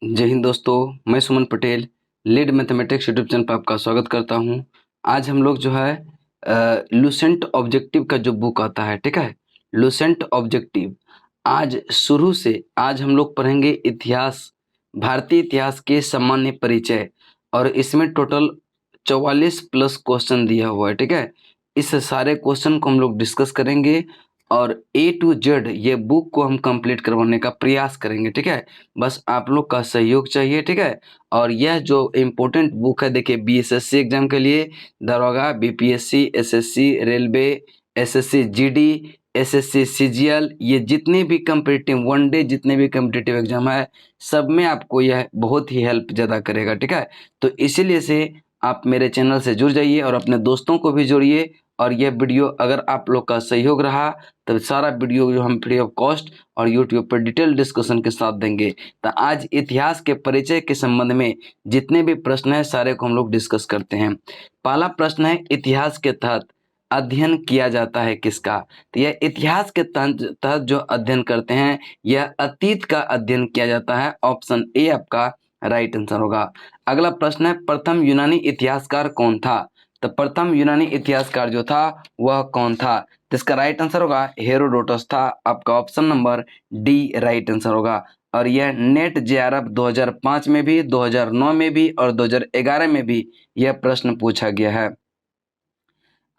जय हिंद दोस्तों, मैं Suman Patel lead mathematics YouTube channel पर आपका स्वागत करता हूं। आज हम लोग जो है लुसेंट ऑब्जेक्टिव का जो बुक आता है, ठीक है, लुसेंट ऑब्जेक्टिव। आज शुरू से आज हम लोग पढ़ेंगे इतिहास, भारतीय इतिहास के सामान्य परिचय। और इसमें टोटल 44 प्लस क्वेश्चन दिया हुआ है, ठीक है। इस सारे क्वेश्चन को हम लोग डिस्कस करेंगे और ए टू जेड ये बुक को हम कंप्लीट करवाने का प्रयास करेंगे, ठीक है। बस आप लोग का सहयोग चाहिए, ठीक है। और यह जो इम्पोर्टेंट बुक है, देखिए, बीएसएससी एग्जाम के लिए, दरोगा, BPSC, SSC, railway, SSC GD, SSC CGL, ये जितने भी कम्पिटिटिव वन डे जितने भी कम्पिटिटिव एग्जाम है, सब में आपको यह बहुत ही हेल्प ज़्यादा करेगा, ठीक है। तो इसीलिए से आप मेरे चैनल से जुड़ जाइए और अपने दोस्तों को भी जोड़िए। और यह वीडियो अगर आप लोग का सहयोग रहा तो सारा वीडियो जो हम फ्री ऑफ कॉस्ट और यूट्यूब पर डिटेल डिस्कशन के साथ देंगे। तो आज इतिहास के परिचय के संबंध में जितने भी प्रश्न हैं सारे को हम लोग डिस्कस करते हैं। पहला प्रश्न है, इतिहास के तहत अध्ययन किया जाता है किसका? तो यह इतिहास के तहत जो अध्ययन करते हैं, यह अतीत का अध्ययन किया जाता है। ऑप्शन ए आपका राइट आंसर होगा। अगला प्रश्न है, प्रथम यूनानी इतिहासकार कौन था? तो प्रथम यूनानी इतिहासकार जो था वह कौन था? तो इसका राइट आंसर होगा हेरोडोटस था। आपका option number D right answer होगा। और यह नेट जेआरएफ 2005 में भी, 2009 में भी और 2011 में भी यह प्रश्न पूछा गया है।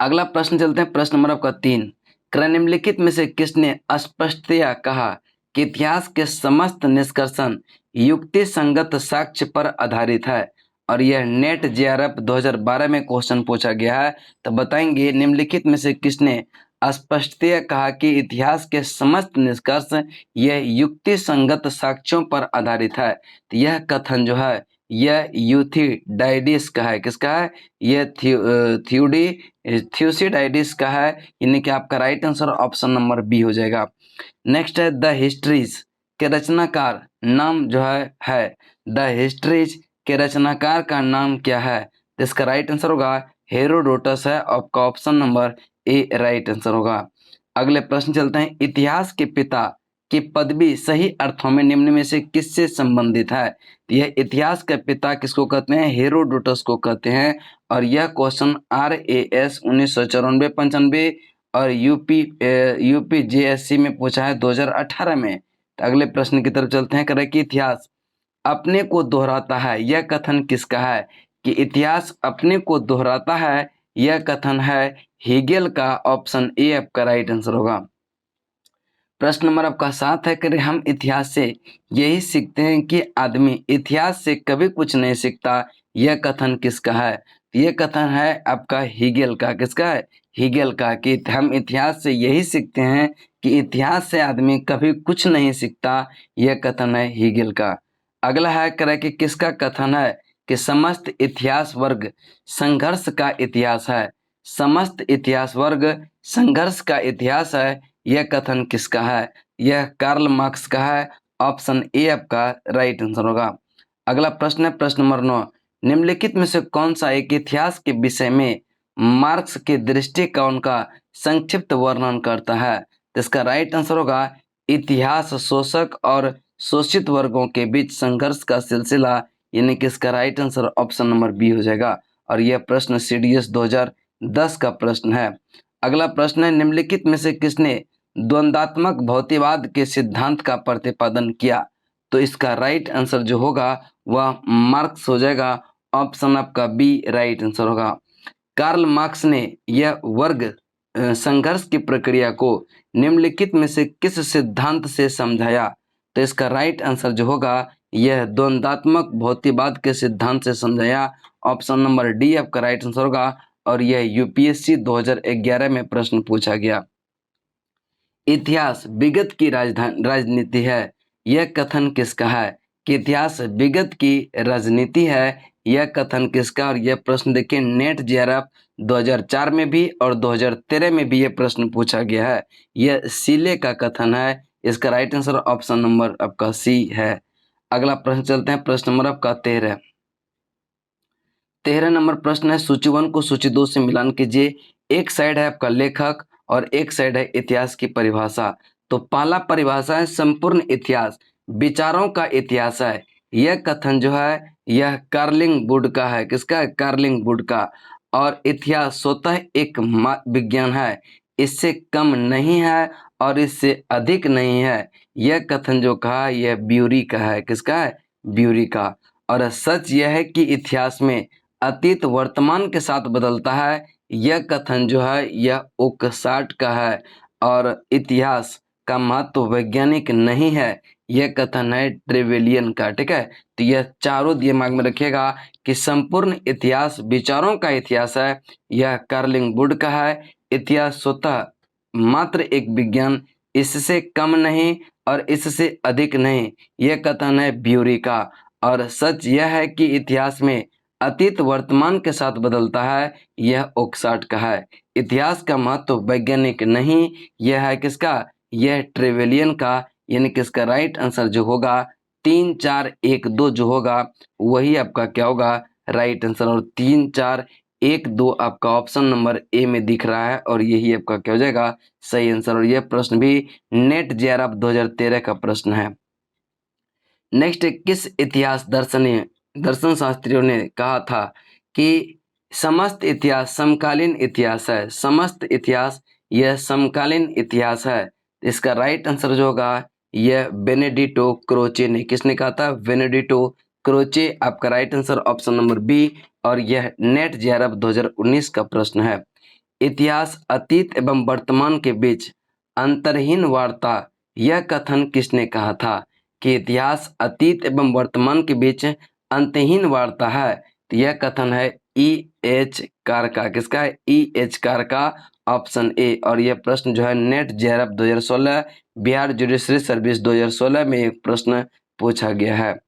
अगला प्रश्न चलते हैं, प्रश्न नंबर आपका 3। निम्नलिखित में से किसने स्पष्टतया कहा कि इतिहास के समस्त निष्कर्षण युक्ति संगत साक्ष्य पर आधारित है? और यह नेट जेआरएफ 2012 में क्वेश्चन पूछा गया है। तो बताएंगे, निम्नलिखित में से किसने स्पष्टतया कहा कि इतिहास के समस्त निष्कर्ष यह युक्ति संगत साक्ष्यों पर आधारित है? तो यह कथन जो है यह यूथिडाइडिस का है। किसका है? यह थ्यूसिडाइडिस का है। यानी कि आपका right answer option number B हो जाएगा। नेक्स्ट है, द हिस्ट्रीज के रचनाकार नाम जो है द हिस्ट्रीज के रचनाकार का नाम क्या है? तो इसका राइट आंसर होगा हेरोडोटस है। आपका option number A right answer होगा। अगले प्रश्न चलते हैं, इतिहास के पिता की पदवी सही अर्थों में निम्न में से किससे संबंधित है? तो यह इतिहास के पिता किसको कहते हैं? हेरोडोटस को कहते हैं। और यह क्वेश्चन RAS 1994-95 और यूपीजेएससी में पूछा है 2018 में। तो अगले प्रश्न की तरफ चलते हैं, करें कि इतिहास अपने को दोहराता है, यह कथन किसका है? कि इतिहास अपने को दोहराता है, यह कथन है हीगेल का। ऑप्शन ए आपका राइट आंसर होगा। प्रश्न नंबर आपका 7 है, करें हम इतिहास से यही सीखते हैं कि आदमी इतिहास से कभी कुछ नहीं सीखता, यह कथन किसका है? यह कथन है आपका हीगेल का। किसका है? हीगेल का। कि हम इतिहास से यही सीखते हैं कि इतिहास से आदमी कभी कुछ नहीं सीखता, यह कथन है हीगेल का। अगला है, करें कि किसका कथन है कि समस्त इतिहास वर्ग संघर्ष का इतिहास है? समस्त इतिहास वर्ग संघर्ष का इतिहास है, यह कथन किसका है? यह कार्ल मार्क्स का है। ऑप्शन ए आपका राइट आंसर होगा। अगला प्रश्न है, प्रश्न नंबर 9। निम्नलिखित में से कौन सा एक इतिहास के विषय में मार्क्स के दृष्टिकोण का संक्षिप्त वर्णन करता है? तो इसका राइट आंसर होगा इतिहास शोषक और शोषित वर्गों के बीच संघर्ष का सिलसिला। यानी कि इसका right answer option number B हो जाएगा। और यह प्रश्न CDS 2010 का प्रश्न है। अगला प्रश्न है, निम्नलिखित में से किसने द्वंद्वात्मक भौतिकवाद के सिद्धांत का प्रतिपादन किया? तो इसका राइट आंसर जो होगा वह मार्क्स हो जाएगा। ऑप्शन आपका बी राइट आंसर होगा। कार्ल मार्क्स ने यह वर्ग संघर्ष की प्रक्रिया को निम्नलिखित में से किस सिद्धांत से समझाया? तो इसका राइट आंसर जो होगा यह द्वंद्वात्मक भौतिकवाद के सिद्धांत से समझाया। ऑप्शन नंबर डी आपका राइट आंसर होगा। और यह यूपीएससी 2011 में प्रश्न पूछा गया। इतिहास विगत की राजनीति है, यह कथन किसका है? कि इतिहास विगत की राजनीति है, यह कथन किसका? और यह प्रश्न देखिए नेट जेआरएफ 2004 में भी और 2013 में भी यह प्रश्न पूछा गया है। यह सीले का कथन है। इसका राइट आंसर ऑप्शन नंबर आपका सी है। अगला प्रश्न चलते हैं, प्रश्न नंबर आपका 13। 13 नंबर प्रश्न है, सूची 1 को सूची 2 से मिलान कीजिए। एक साइड है आपका लेखक और एक साइड है इतिहास की परिभाषा। तो पहला परिभाषा है संपूर्ण इतिहास विचारों का इतिहास है, यह कथन जो है यह कार्लिंग वुड का है। किसका है? कार्लिंग वुड का। और इतिहास स्वतः एक विज्ञान है, इससे कम नहीं है और इससे अधिक नहीं है। यह कथन जो कहा यह ब्यूरी का है। किसका है? ब्यूरी का। और सच यह है कि इतिहास में अतीत वर्तमान के साथ बदलता है। यह कथन जो है यह ओकसाट का है। और इतिहास का महत्व वैज्ञानिक नहीं है, यह कथन है ट्रेवेलियन का। ठीक है, तो यह चारों दिमाग में रखिएगा कि संपूर्ण इतिहास विचारों का इतिहास है, यह कार्लिंग वुड का है। इतिहास स्वतः मात्र एक विज्ञान, इससे कम नहीं और इससे अधिक नहीं, यह कथन है ब्यूरी का। और सच यह है कि इतिहास में अतीत वर्तमान के साथ बदलता है, यह ओकसाट का है। इतिहास का महत्व वैज्ञानिक नहीं, यह है किसका? यह ट्रेवेलियन का। यानी कि इसका राइट आंसर जो होगा 3 4 1 2 जो होगा वही आपका क्या होगा? Right answer. और 3 4 1 2 आपका ऑप्शन नंबर ए में दिख रहा है और यही आपका क्या हो जाएगा? सही आंसर। और यह प्रश्न भी नेट जेआरएफ 2013 का प्रश्न है। नेक्स्ट, किस इतिहास दर्शन शास्त्रियों ने कहा था कि समस्त इतिहास समकालीन इतिहास है? समस्त इतिहास यह समकालीन इतिहास है। इसका राइट आंसर जो होगा यह बेनेडिटो क्रोचे ने। किसने कहा था? बेनेडिटो क्रोचे आपका right answer, option number B. और यह नेट जेआरएफ 2019 का प्रश्न है। इतिहास अतीत एवं वर्तमान के बीच अंतरहीन वार्ता, यह कथन किसने कहा था? कि इतिहास अतीत एवं वर्तमान के बीच अंतहीन वार्ता है, तो यह कथन है E.H. कार का। किसका है? E.H. कार का, ऑप्शन ए। और यह प्रश्न जो है net JRF 2016 Bihar judiciary service 2016 में एक प्रश्न पूछा गया है।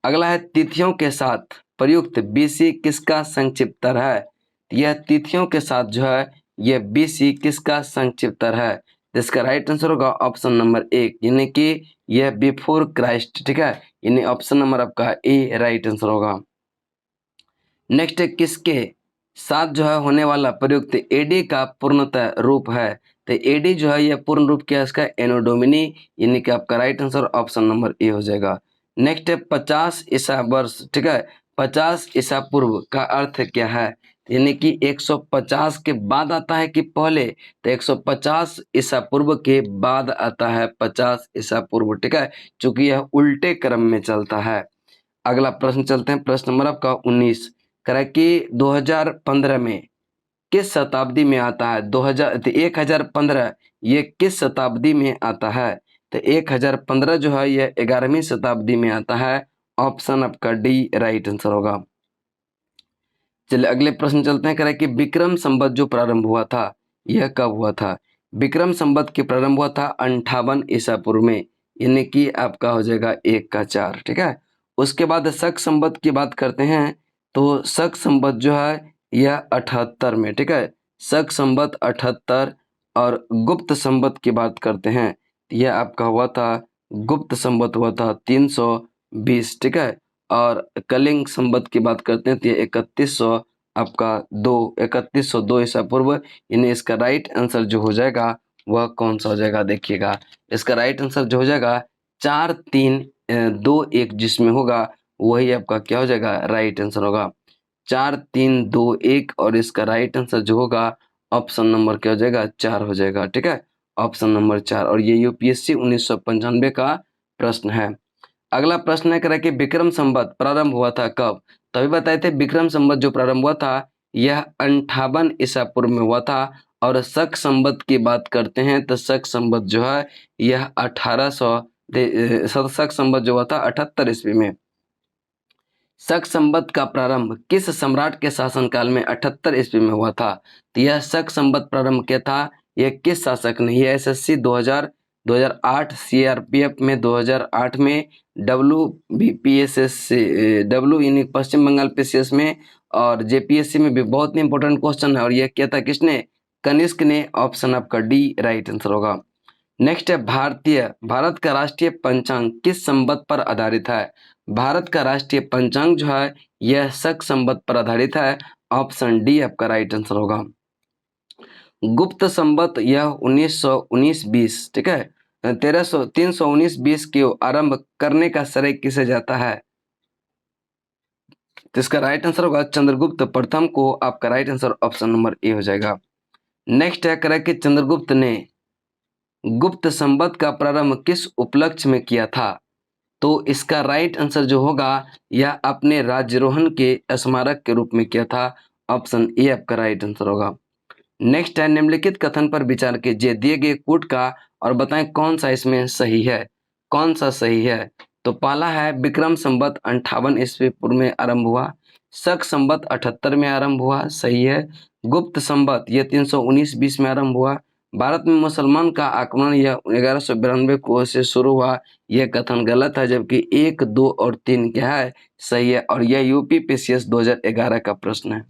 अगला है तिथियों के साथ प्रयुक्त BC किसका संक्षिप्तर है? यह तिथियों के साथ जो है यह BC किसका संक्षिप्तर है? इसका राइट आंसर होगा ऑप्शन नंबर 1, यानी कि यह बिफोर क्राइस्ट। ठीक है, यानी ऑप्शन नंबर आपका ए राइट आंसर होगा। नेक्स्ट है किसके साथ जो है होने वाला प्रयुक्त एडी का पूर्णतः रूप है? तो एडी जो है यह पूर्ण रूप क्या है इसका? एनोडोमिनी, यानी कि आपका right answer option number A हो जाएगा। नेक्स्ट है 50 ईसा वर्ष। ठीक है, 50 ईसा पूर्व का अर्थ क्या है? यानी कि 150 के बाद आता है कि पहले? तो 150 ईसा पूर्व के बाद आता है 50 ईसा पूर्व। ठीक है, चूंकि यह उल्टे क्रम में चलता है। अगला प्रश्न चलते हैं, प्रश्न नंबर आपका 19 करें कि 2015 में किस शताब्दी में आता है? 1015 ये किस शताब्दी में आता है? तो 1015 जो है यह 11वीं शताब्दी में आता है। ऑप्शन आपका डी राइट आंसर होगा। चलिए अगले प्रश्न चलते हैं, करें कि विक्रम संवत जो प्रारंभ हुआ था यह कब हुआ था? विक्रम संवत के प्रारंभ हुआ था 58 ईसा पूर्व में, यानी कि आपका हो जाएगा 1 का 4। ठीक है, उसके बाद शक संवत की बात करते हैं तो शक संवत जो है यह 78 में। ठीक है, शक संवत 78। और गुप्त संवत की बात करते हैं यह आपका हुआ था, गुप्त संवत हुआ था 320। ठीक है, और कलिंग संवत की बात करते हैं तो ये 3102 ईसा पूर्व, यानी इसका राइट आंसर जो हो जाएगा वह कौन सा हो जाएगा? देखिएगा, इसका राइट आंसर जो हो जाएगा 4321 जिसमें होगा वही आपका क्या हो जाएगा? राइट आंसर होगा 4321। और इसका राइट आंसर जो होगा ऑप्शन नंबर क्या हो जाएगा? 4 हो जाएगा। ठीक है, ऑप्शन नंबर 4। और ये यूपीएससी 1995 का प्रश्न है। अगला प्रश्न है करा कि विक्रम संवत प्रारंभ हुआ था कब? तभी बताए थे विक्रम संवत जो प्रारंभ हुआ था यह 58 ईसा पूर्व में हुआ था। और शक संवत की बात करते हैं तो शक संवत जो है यह 1800 शक संवत जो हुआ था 78 ईस्वी में। शक संवत का प्रारंभ किस सम्राट के शासनकाल में 78 ईस्वी में हुआ था? तो यह शक संवत प्रारंभ क्या था? यह किस शासक ने? यह एसएससी 2008, सीआरपीएफ में 2008 में, डब्ल्यू यानी पश्चिम बंगाल पीसीएस में, और जेपीएससी में भी बहुत ही इंपॉर्टेंट क्वेश्चन है। और यह क्या था? किसने? कनिष्क ने। ऑप्शन आपका डी राइट आंसर होगा। नेक्स्ट है भारत का राष्ट्रीय पंचांग किस संवत पर आधारित है? भारत का राष्ट्रीय पंचांग जो है यह शक संवत पर आधारित है। ऑप्शन डी आपका राइट आंसर होगा। गुप्त संवत यह 1919-20। ठीक है, 319-20 के आरंभ करने का श्रेय किसे जाता है? तो इसका राइट आंसर होगा चंद्रगुप्त प्रथम को, आपका right answer option number A हो जाएगा। नेक्स्ट है करेक्ट कि चंद्रगुप्त ने गुप्त संवत का प्रारंभ किस उपलक्ष्य में किया था? तो इसका राइट आंसर जो होगा यह अपने राज्यारोहण के स्मारक के रूप में किया था। ऑप्शन ए आपका राइट आंसर होगा। नेक्स्ट है निम्नलिखित कथन पर विचार कीजिए दिए गए कोट का और बताएं कौन सा इसमें सही है, कौन सा सही है। तो पहला है विक्रम संवत 58 ईस्वी पूर्व में आरंभ हुआ, शक संवत 78 में आरंभ हुआ, सही है। गुप्त संवत यह 319 20 में आरंभ हुआ। भारत में मुसलमान का आक्रमण यह 1192 को से शुरू हुआ, यह कथन गलत है, जबकि 1 2 और 3 क्या है, सही है। और यह यूपी पीसीएस 2011 का प्रश्न है।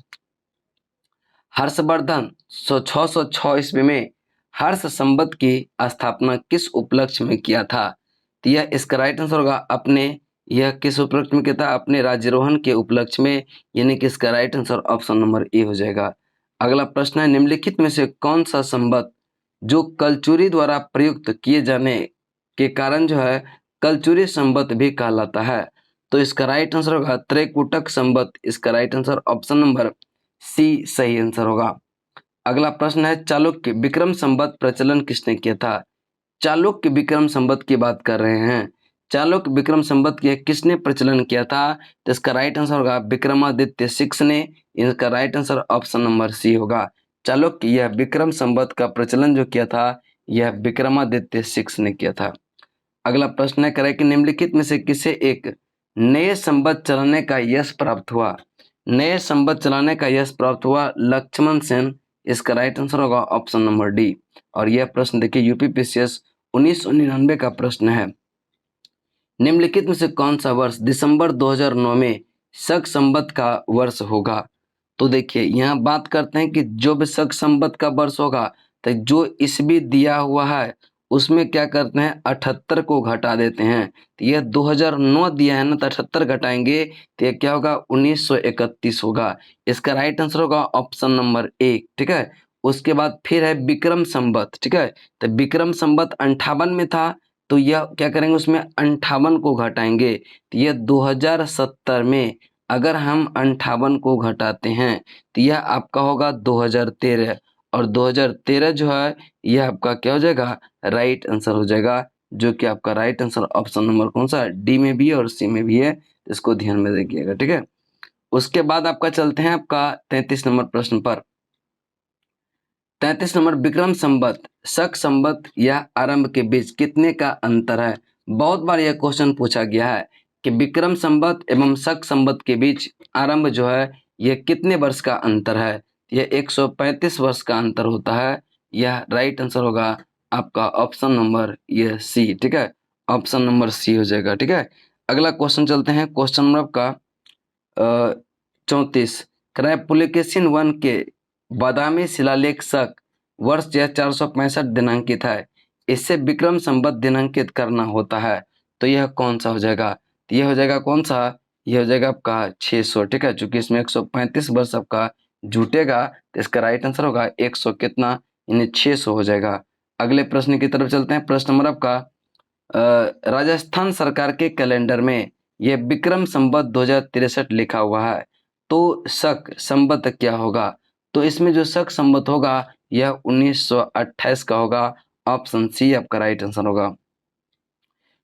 हर्षवर्धन 606 ईस्वी में हर्ष संवत की स्थापना किस उपलक्ष्य में किया था? तो यह इसका राइट आंसर होगा अपने, यह किस उपलक्ष्य में किया था? अपने राज्यारोहण के उपलक्ष्य में, यानी कि इसका right answer option number A हो जाएगा। अगला प्रश्न है निम्नलिखित में से कौन सा संवत जो कलचुरी द्वारा प्रयुक्त किए जाने के कारण जो है कलचुरी संवत भी कहलाता है? तो इसका राइट आंसर होगा त्रैकुटक संवत, इसका right answer option number C सही आंसर होगा। अगला प्रश्न है चालुक्य विक्रम संवत प्रचलन किसने किया था? चालुक्य विक्रम संवत की बात कर रहे हैं। चालुक्य विक्रम संवत के किसने प्रचलन किया था? तो इसका राइट आंसर होगा विक्रमादित्य 6 ने, इसका right answer option number C होगा। चालुक्य यह विक्रम संवत का प्रचलन जो किया था यह विक्रमादित्य 6 ने किया था। अगला प्रश्न है करें कि निम्नलिखित में से किसे एक नए संवत चलाने का यश प्राप्त हुआ? नए संवत चलाने का यश प्राप्त हुआ लक्ष्मण सेन, इसका राइट आंसर होगा ऑप्शन नंबर डी। और यह प्रश्न देखिए यूपी पीसीएस 1999 का प्रश्न है। निम्नलिखित में से कौन सा वर्ष दिसंबर 2009 में शक संवत का वर्ष होगा? तो देखिए यहाँ बात करते हैं कि जो भी शक संवत का वर्ष होगा तो जो ईस्वी दिया हुआ है उसमें क्या करते हैं 78 को घटा देते हैं। तो यह 2009 दिया है ना, तो 78 घटाएंगे तो यह क्या होगा 1931 होगा। इसका राइट आंसर होगा ऑप्शन नंबर ए, ठीक है। उसके बाद फिर है विक्रम संवत, ठीक है। तो विक्रम संवत 58 में था, तो यह क्या करेंगे उसमें 58 को घटाएंगे, तो यह 2070 में अगर हम 58 को घटाते हैं तो यह आपका होगा 2013, और 2013 जो है यह आपका क्या हो जाएगा राइट आंसर हो जाएगा, जो कि आपका राइट आंसर ऑप्शन नंबर कौन सा डी में भी है और सी में भी है, इसको ध्यान में रखिएगा, ठीक है। उसके बाद आपका चलते हैं आपका 33 नंबर प्रश्न पर। 33 नंबर विक्रम संवत शक संवत या आरंभ के बीच कितने का अंतर है? बहुत बार यह क्वेश्चन पूछा गया है कि विक्रम संवत एवं शक संवत के बीच आरंभ जो है यह कितने वर्ष का अंतर है? यह 135 वर्ष का अंतर होता है। यह राइट आंसर होगा आपका ऑप्शन नंबर यह सी, ठीक है। ऑप्शन नंबर सी हो जाएगा, ठीक है। अगला क्वेश्चन चलते हैं, क्वेश्चन नंबर आपका 34। पुलकेशिन वन के बादामी शिलालेख शक वर्ष यह 465 दिनांकित है, इससे विक्रम संवत दिनांकित करना होता है, तो यह कौन सा हो जाएगा? तो यह हो जाएगा कौन सा, यह हो जाएगा आपका 600, ठीक है। चूंकि इसमें 135 वर्ष आपका जुटेगा तो इसका राइट आंसर होगा 100 कितना, यानी 600 हो जाएगा। अगले प्रश्न की तरफ चलते हैं। प्रश्न नंबर आपका राजस्थान सरकार के कैलेंडर में यह विक्रम संवत 2063 लिखा हुआ है, तो शक संवत क्या होगा? तो इसमें जो शक संवत होगा यह 1928 का होगा। ऑप्शन सी आपका राइट आंसर होगा।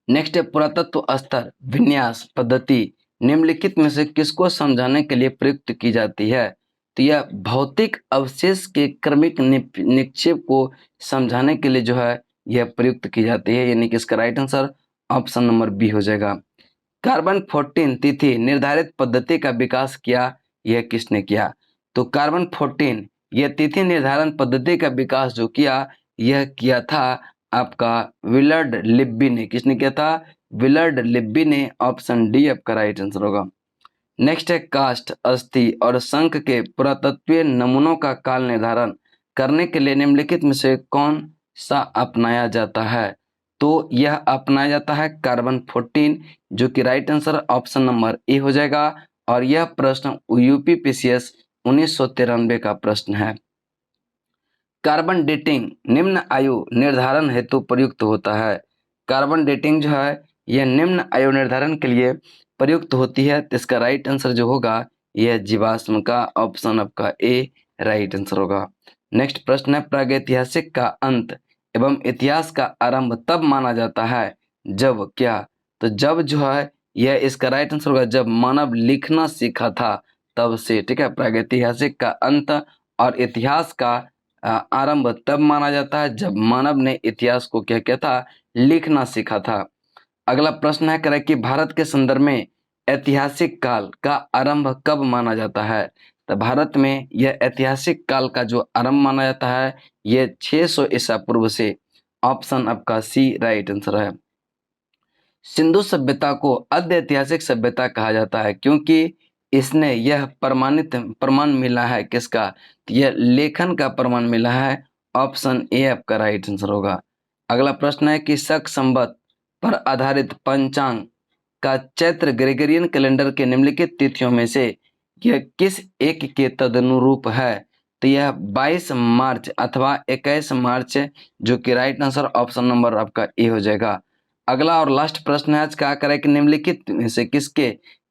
नेक्स्ट है पुरातत्व स्तर विन्यास पद्धति निम्नलिखित में से किसको समझाने के लिए प्रयुक्त की जाती है? तो यह भौतिक अवशेष के क्रमिक निक्षेप को समझाने के लिए जो है यह प्रयुक्त की जाती है, यानी कि इसका right answer option number B हो जाएगा। कार्बन 14 तिथि निर्धारित पद्धति का विकास किया, यह किसने किया? तो कार्बन 14 यह तिथि निर्धारण पद्धति का विकास जो किया यह किया था आपका विलर्ड लिब्बी ने। किसने किया था? विलर्ड लिब्बी ने। ऑप्शन डी आपका राइट आंसर होगा। नेक्स्ट है काष्ठ अस्थि और शंख के पुरातत्वीय नमूनों का काल निर्धारण करने के लिए निम्नलिखित में से कौन सा अपनाया जाता है? तो यह अपनाया जाता है कार्बन 14, जो कि right answer option number A हो जाएगा। और यह प्रश्न यूपी पीसीएस 1993 का प्रश्न है। कार्बन डेटिंग निम्न आयु निर्धारण हेतु प्रयुक्त होता है। कार्बन डेटिंग जो है यह निम्न आयु निर्धारण के लिए प्रयुक्त होती है, तो इसका राइट आंसर जो होगा यह जीवाश्म का, ऑप्शन आपका ए राइट आंसर होगा। नेक्स्ट प्रश्न है, प्रागैतिहासिक का अंत एवं इतिहास का आरंभ तब माना जाता है जब क्या? तो जब जो है यह इसका राइट आंसर होगा जब मानव लिखना सीखा था तब से, ठीक है। प्रागैतिहासिक का अंत और इतिहास का आरंभ तब माना जाता है जब मानव ने इतिहास को क्या किया था, लिखना सीखा था। अगला प्रश्न है, करें कि भारत के संदर्भ में ऐतिहासिक काल का आरंभ कब माना जाता है? तो भारत में यह ऐतिहासिक काल का जो आरंभ माना जाता है यह 600 ईसा पूर्व से, ऑप्शन आपका सी राइट आंसर है। सिंधु सभ्यता को आद्य ऐतिहासिक सभ्यता कहा जाता है क्योंकि इसने यह प्रमाण मिला है किसका? तो यह लेखन का प्रमाण मिला है, ऑप्शन ए आपका राइट आंसर होगा। अगला प्रश्न है कि शक संवत पर आधारित पंचांग का चैत्र ग्रेगोरियन कैलेंडर के निम्नलिखित तिथियों में से यह किस एक के तदनुरूप है? तो यह 22 मार्च अथवा 21 मार्च, जो कि राइट आंसर ऑप्शन नंबर आपका ए हो जाएगा। अगला और लास्ट प्रश्न है आज का, करें कि निम्नलिखित में से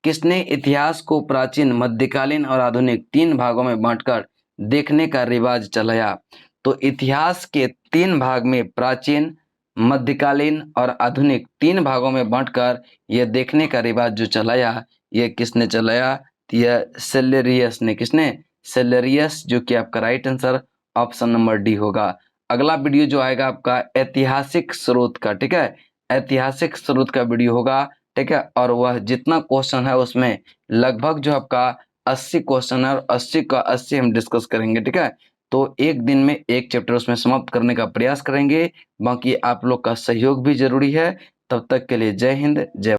किसने इतिहास को प्राचीन, मध्यकालीन और आधुनिक 3 भागों में बांटकर देखने का रिवाज चलाया? तो इतिहास के 3 भाग में, प्राचीन, मध्यकालीन और आधुनिक 3 भागों में बांटकर यह देखने का रिवाज जो चलाया, यह किसने चलाया? यह सेलेरियस ने। किसने? सेलेरियस, जो कि आपका right answer option number D होगा। अगला वीडियो जो आएगा आपका ऐतिहासिक स्रोत का, ठीक है, ऐतिहासिक स्रोत का वीडियो होगा, ठीक है। और वह जितना क्वेश्चन है उसमें लगभग जो आपका 80 क्वेश्चन है और 80 का 80 हम डिस्कस करेंगे, ठीक है। तो एक दिन में एक चैप्टर उसमें समाप्त करने का प्रयास करेंगे। बाकी आप लोग का सहयोग भी जरूरी है। तब तक के लिए जय हिंद, जय